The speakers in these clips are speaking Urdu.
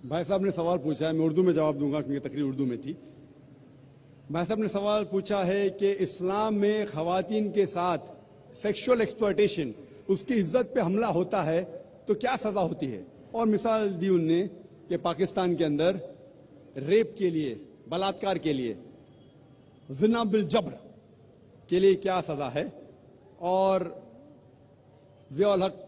بھائی صاحب نے سوال پوچھا ہے, میں اردو میں جواب دوں گا کیونکہ تقریر اردو میں تھی. بھائی صاحب نے سوال پوچھا ہے کہ اسلام میں خواتین کے ساتھ سیکشول ایکسپلائٹیشن, اس کی عزت پہ حملہ ہوتا ہے تو کیا سزا ہوتی ہے, اور مثال دی ان نے کہ پاکستان کے اندر ریپ کے لیے, بلاత్కాر کے لیے, زنا بالجبر کے لیے کیا سزا ہے, اور ضیاء الحق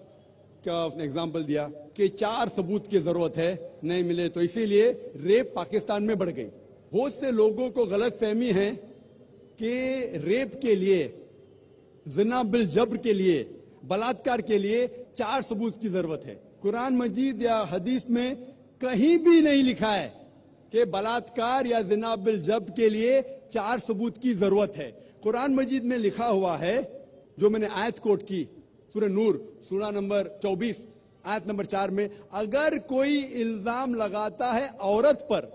کا اس نے اگزامپل دیا کہ 4 ثبوت کی ضرورت ہے, نہیں ملے تو اسی لیے ریپ پاکستان میں بڑھ گئی. بہت سے لوگوں کو غلط فہمی ہے کہ ریپ کے لیے, زنا بالجبر کے لیے, بلاత్కాر کے لیے 4 ثبوت کی ضرورت ہے. قرآن مجید یا حدیث میں کہیں بھی نہیں لکھا ہے کہ بلاత్కాر یا زنا بالجبر کے لیے 4 ثبوت کی ضرورت ہے. قرآن مجید میں لکھا ہوا ہے, جو میں نے آیت کوٹ کی, سورہ نور سورہ نمبر 24 آیت نمبر 4 میں, اگر کوئی الزام لگاتا ہے عورت پر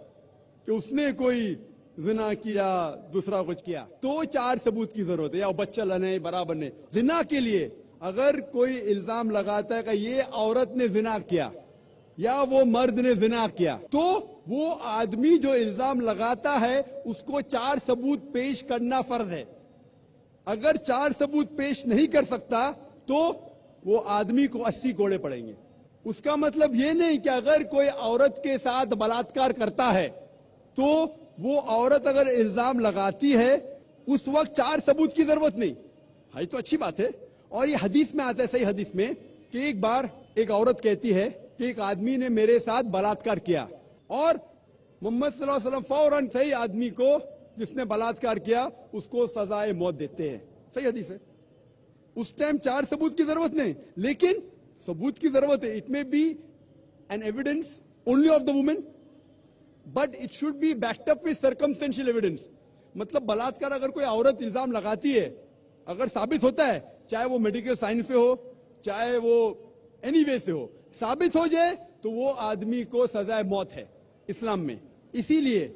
کہ اس نے کوئی زنا کیا, دوسرا کچھ کیا, تو 4 ثبوت کی ضرورت ہے, یا بچہ لنے برابر نے. زنا کے لیے اگر کوئی الزام لگاتا ہے کہ یہ عورت نے زنا کیا یا وہ مرد نے زنا کیا, تو وہ آدمی جو الزام لگاتا ہے اس کو 4 ثبوت پیش کرنا فرض ہے. اگر 4 ثبوت پیش نہیں کر سکتا تو وہ آدمی کو 80 کوڑے پڑیں گے. اس کا مطلب یہ نہیں کہ اگر کوئی عورت کے ساتھ بلاత్కాر کرتا ہے تو وہ عورت اگر الزام لگاتی ہے اس وقت 4 ثبوت کی ضرورت نہیں. ہاں تو اچھی بات ہے, اور یہ حدیث میں آتا ہے, صحیح حدیث میں, کہ ایک بار ایک عورت کہتی ہے کہ ایک آدمی نے میرے ساتھ بلاత్కాر کیا, اور محمد صلی اللہ علیہ وسلم فوراً صحیح آدمی کو جس نے بلاత్కాر کیا اس کو سزائے موت دیتے ہیں. صحیح حدیث ہے. اس ٹائم 4 ثبوت کی ضرورت نہیں, لیکن ثبوت کی ضرورت ہے. It may be an evidence only of the woman, but it should be backed up with circumstantial evidence. مطلب بلاత్కాر اگر کوئی عورت الزام لگاتی ہے, اگر ثابت ہوتا ہے, چاہے وہ میڈیکل سائنس سے ہو, چاہے وہ اینی وے سے ہو, ثابت ہو جائے تو وہ آدمی کو سزائے موت ہے اسلام میں. اسی لیے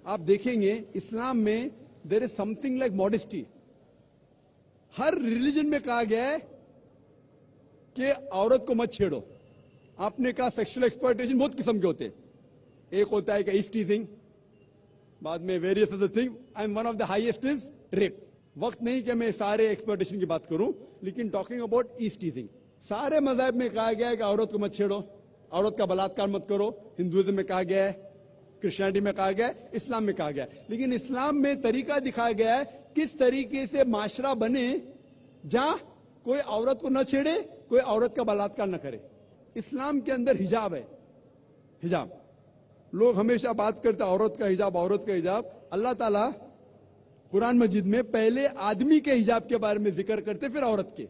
آپ دیکھیں گے اسلام میں دیر از سم تھنگ لائک ماڈسٹی. ہر ریلیجن میں کہا گیا ہے کہ عورت کو مت چھیڑو. آپ نے کہا سیکشل ایکسپلائٹیشن بہت قسم کے ہوتے ہیں. ایک ہوتا ہے کہ ایس ٹیزنگ, بعد میں various other thing, and one of the highest is rape. وقت نہیں کہ میں سارے ایکسپلائٹیشن کی بات کروں, لیکن ٹاکنگ اباؤٹ ایس ٹیزنگ. سارے مذاہب میں کہا گیا ہے کہ عورت کو مت چھیڑو, عورت کا بلاత్కాر مت کرو. ہندوازم میں کہا گیا ہے, کرسچینٹی میں کہا گیا ہے, اسلام میں کہا گیا ہے. لیکن اسلام میں طریقہ دکھایا گیا ہے کس طریقے سے معاشرہ بنے جہاں کوئی عورت کو نہ چھیڑے, کوئی عورت کا بلاత్కాر نہ کرے. اسلام کے اندر حجاب ہے. حجاب, لوگ ہمیشہ بات کرتے عورت کا حجاب, عورت کا حجاب. اللہ تعالیٰ قرآن مجید میں پہلے آدمی کے حجاب کے بارے میں ذکر کرتے, پھر عورت کے.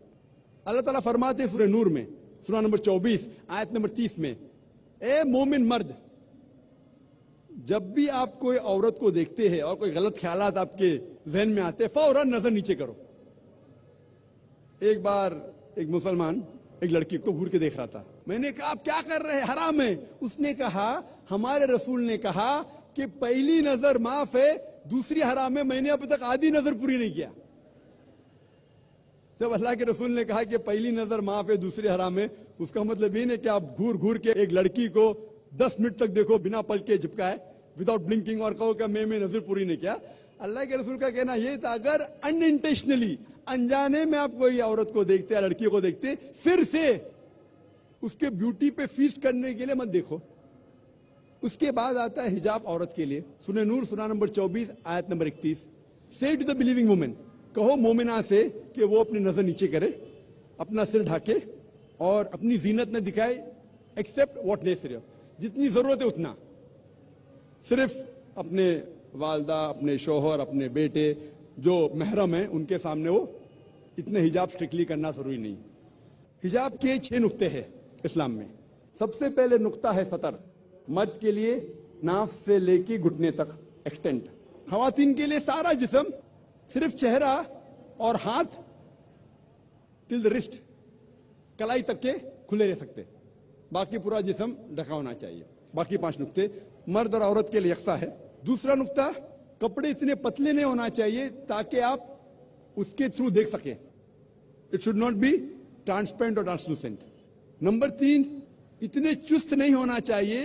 اللہ تعالیٰ فرماتے سورہ نور میں سورہ نمبر 24 آیت نمبر 30 میں, اے مومن مرد, جب بھی آپ کوئی عورت کو دیکھتے ہیں اور کوئی غلط خیالات آپ کے ذہن میں آتے, فوراً نظر نیچے کرو. ایک بار ایک مسلمان ایک لڑکی کو گھور کے دیکھ رہا تھا. میں نے کہا آپ کیا کر رہے ہیں, حرام ہے. اس نے کہا ہمارے رسول نے کہا کہ پہلی نظر معاف ہے, دوسری حرام ہے. میں نے اب تک آدھی نظر پوری نہیں کیا. جب اللہ کے رسول نے کہا کہ پہلی نظر معاف ہے, دوسری حرام ہے, اس کا مطلب یہ نہیں کہ آپ گھور گھور کے ایک لڑکی کو 10 منٹ تک دیکھو بنا پلک کے جھپکائے وداؤٹ بلنکنگ, اور کہو کہ میں نظر پوری نہیں کیا. اللہ کے رسول کا کہنا یہ تھا اگر ان انٹینشنلی, انجانے میں آپ کوئی عورت کو دیکھتے یا لڑکی کو دیکھتے, پھر سے اس کے بیوٹی پہ فیسٹ کرنے کے لیے مت دیکھو. اس کے بعد آتا ہے حجاب عورت کے لیے. سورہ نور سورہ نمبر 24 آیت number 31, say to the believing woman, کہو مومنہ سے کہ وہ اپنی نظر نیچے کرے, اپنا سر ڈھاکے اور اپنی زینت نہ دکھائے, ایکسپٹ واٹ نیسری, جتنی ضرورت ہے اتنا. صرف اپنے والدہ, اپنے شوہر, اپنے بیٹے جو محرم ہیں ان کے سامنے وہ اتنے حجاب اسٹرکٹلی کرنا ضروری نہیں. حجاب کے 6 نقطے ہیں اسلام میں. سب سے پہلے نقطہ ہے سطر. مرد کے لیے ناف سے لے کے گھٹنے تک ایکسٹینٹ. خواتین کے لیے سارا جسم, صرف چہرہ اور ہاتھ ٹل دا رسٹ, کلائی تک کے کھلے رہ سکتے, باقی پورا جسم ڈھکا ہونا چاہیے. باقی 5 نقطے مرد اور عورت کے لیے یکساں ہے. دوسرا نقطہ, کپڑے اتنے پتلے نہیں ہونا چاہیے تاکہ آپ اس کے تھرو دیکھ سکیں. It should not be transparent اور ٹرانسلوسنٹ. نمبر 3, اتنے چست نہیں ہونا چاہیے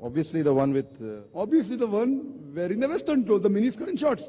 Obviously the one with obviously the one wearing the western clothes, the mini skirt and shorts.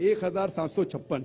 1756,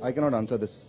I cannot answer this.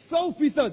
100%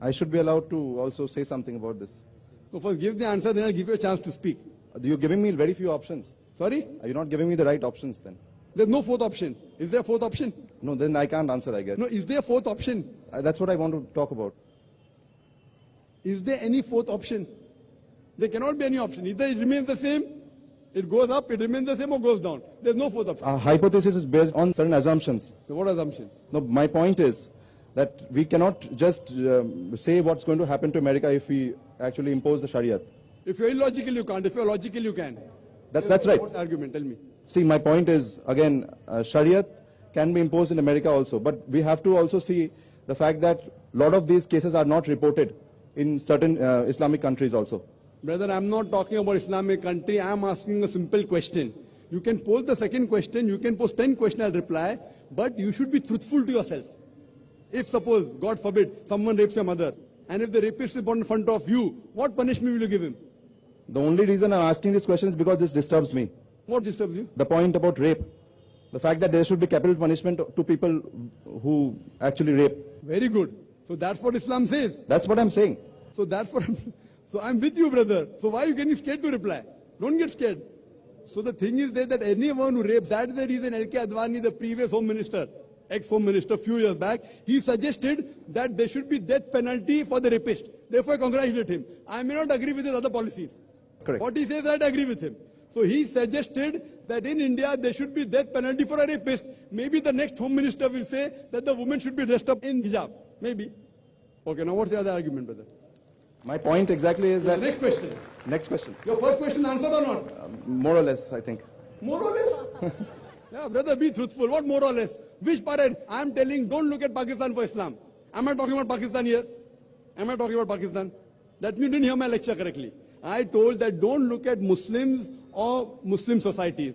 I should be allowed to also say something about this. So first give the answer, then I'll give you a chance to speak. You're giving me very few options. Sorry? Are you not giving me the right options then? There's no fourth option. Is there a fourth option? No, then I can't answer, I guess. No, is there a fourth option? That's what I want to talk about. Is there any fourth option? There cannot be any option. Either it remains the same, it goes up, it remains the same, or goes down. There's no fourth option. Hypothesis is based on certain assumptions. So what assumption? No, my point is that we cannot just say what's going to happen to America if we actually impose the Shariat. If you're illogical, you can't. If you're logical, you can. That's right. What's the argument? Tell me. See, my point is, again, Shariat can be imposed in America also, but we have to also see the fact that a lot of these cases are not reported in certain Islamic countries also. Brother, I'm not talking about Islamic country. I'm asking a simple question. You can pose the second question. You can pose 10 questions, I'll reply. But you should be truthful to yourself. If suppose, God forbid, someone rapes your mother, and if the rapist is born in front of you, what punishment will you give him? The only reason I'm asking this question is because this disturbs me. What disturbs you? The point about rape. The fact that there should be capital punishment to people who actually rape. Very good. So that's what Islam says. That's what I'm saying. So that's what so I'm with you, brother. So why are you getting scared to reply? Don't get scared. So the thing is that anyone who rapes, that is the reason L.K. Advani, the previous home minister, ex-home minister, few years back, he suggested that there should be death penalty for the rapist. Therefore, I congratulate him. I may not agree with his other policies. Correct. What he says, I agree with him. So he suggested that in India there should be death penalty for a rapist. Maybe the next home minister will say that the woman should be dressed up in hijab. Maybe. Okay, now what's the other argument, brother? My point exactly is that... Next question. Next question. Your first question answered or not? More or less, I think. More or less? Yeah, brother, be truthful. What more or less? Which part? I am telling, don't look at Pakistan for Islam. Am I talking about Pakistan here? Am I talking about Pakistan? That means you didn't hear my lecture correctly. I told that don't look at Muslims or Muslim societies.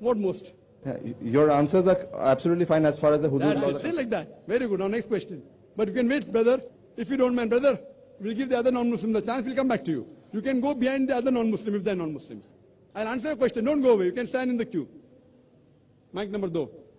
What most? Your answers are absolutely fine as far as the hudud That's laws it. Say like that. Very good. Now next question. But you can wait, brother. If you don't mind, brother, we'll give the other non-Muslim the chance. We'll come back to you. You can go behind the other non-Muslim if they're non-Muslims. I'll answer your question. Don't go away. You can stand in the queue. Mic number 2.